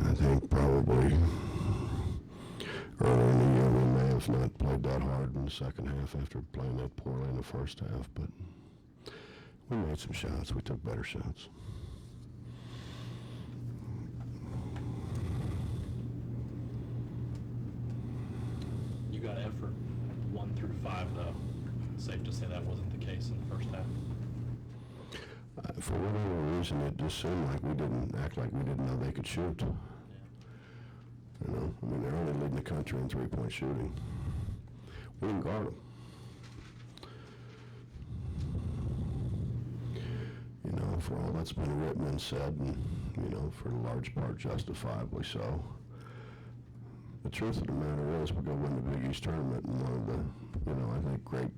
I think probably early in the year we may have not played that hard in the second half after playing that poorly in the first half, but we made some shots. We took better shots. You got effort 1 through 5, though. Safe to say that wasn't the case in the first half. For whatever reason, it just seemed like we didn't act like we didn't know they could shoot. Yeah. You know, I mean, they're only leading the country in three-point shooting. We didn't guard them. You know, for all that's been written and said, and, you know, for the large part justifiably so, the truth of the matter is we're going to win the Big East tournament, and one of the, you know, I think great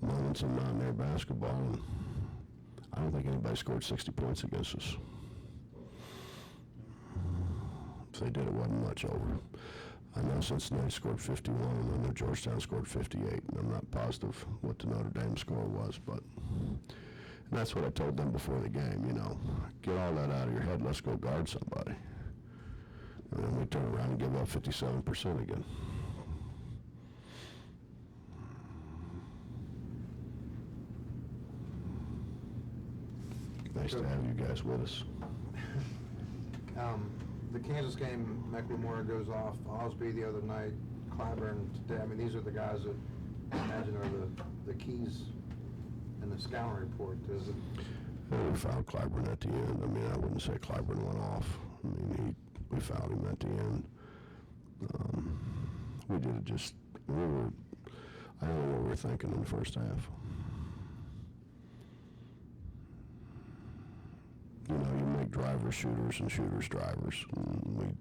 moments in Mountaineer basketball, and I don't think anybody scored 60 points against us. If they did, it wasn't much over. I know Cincinnati scored 51, and I know Georgetown scored 58, and I'm not positive what the Notre Dame score was, but and that's what I told them before the game, you know, get all that out of your head, let's go guard somebody. And then we turn around and give up 57% again. Nice to have you guys with us. The Kansas game, McLemore goes off, Osby the other night, Clyburn today. I mean, these are the guys that I imagine are the keys in the scouting report. Is it? We fouled Clyburn at the end. I mean, I wouldn't say Clyburn went off. I mean, we fouled him at the end. We did it just, I don't know what we were thinking in the first half. You know, you make drivers shooters and shooters drivers. And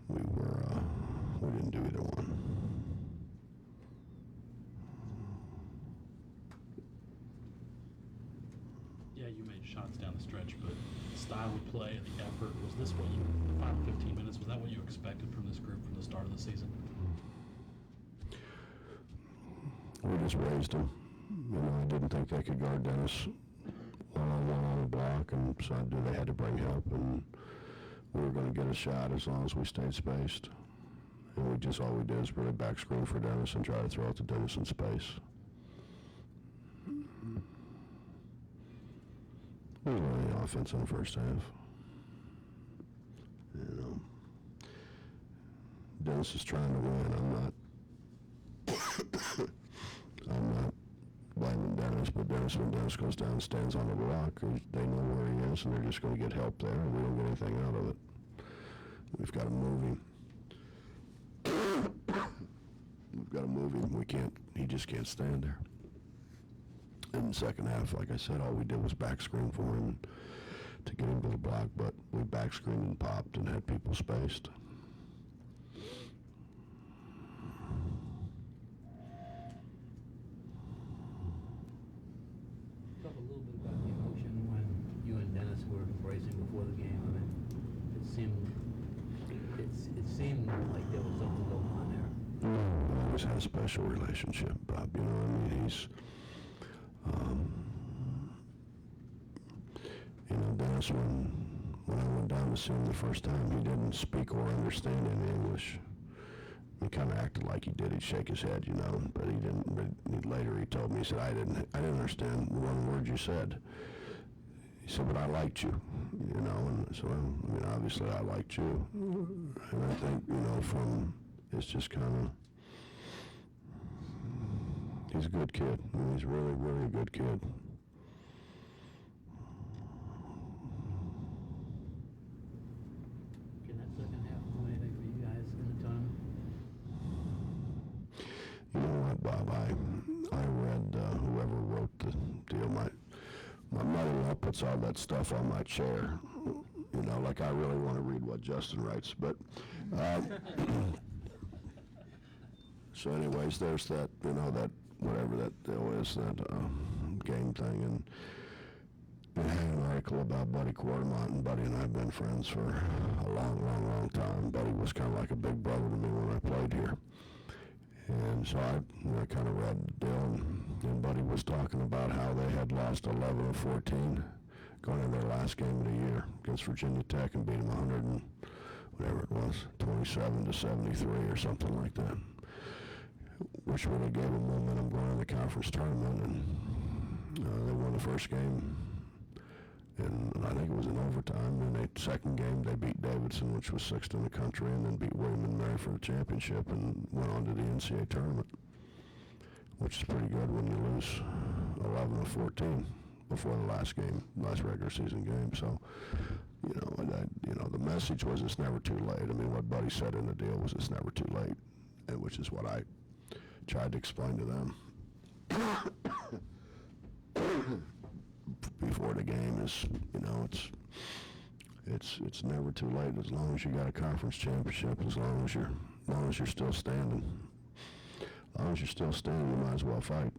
we didn't do either one. Yeah, you made shots down the stretch, but the style of play and the effort, was this what you, the final 15 minutes, was that what you expected from this group from the start of the season? We just raised them. You know, I didn't think they could guard Dennis one-on-one on the block, and so I knew they had to bring help, and we were going to get a shot as long as we stayed spaced. And all we did is really back screen for Dennis and try to throw it to Dennis in space. We didn't have any offense in the first half. You know, Dennis is trying to win. I'm not blaming Dennis, but when Dennis goes down and stands on the block, they know where he is, and they're just going to get help there, and we don't get anything out of it. We've got to move him. We've got to move him. He just can't stand there. In the second half, like I said, all we did was back screen for him to get him to the block, but we back screened and popped and had people spaced. Talk a little bit about the emotion when you and Dennis were embracing before the game. I mean, it seemed like there was something going on there. We always had a special relationship, Bob. You know what I mean? He's, you know, Dennis, when I went down to see him the first time, he didn't speak or understand any English. He kind of acted like he did. He'd shake his head, you know, but he didn't. Later he told me, he said, I didn't understand one word you said. He said, but I liked you, you know, and so, I mean, obviously I liked you. And I think, you know, it's just kind of, he's a good kid. I mean, he's really, really a good kid. Can that second half do anything for you guys in the tournament? You know what, Bob? I read whoever wrote the deal. My mother-in-law puts all that stuff on my chair. You know, like I really want to read what Justin writes. But so, anyways, there's that. You know, that whatever that deal is, that game thing, and they had an article about Buddy Quartermont, and Buddy and I have been friends for a long, long, long time. Buddy was kind of like a big brother to me when I played here. And so I kind of read the deal, and Buddy was talking about how they had lost 11 or 14 going in their last game of the year against Virginia Tech and beat them 100 and whatever it was, 27-73 or something like that, which really gave them momentum going in the conference tournament. And they won the first game, and I think it was in overtime. And the second game, they beat Davidson, which was sixth in the country, and then beat William and Mary for the championship and went on to the NCAA tournament, which is pretty good when you lose 11-14 before the last regular season game. So, the message was it's never too late. I mean, what Buddy said in the deal was it's never too late, and which is what I tried to explain to them before the game is, it's never too late as long as you got a conference championship, as long as you're still standing. As long as you're still standing, you might as well fight.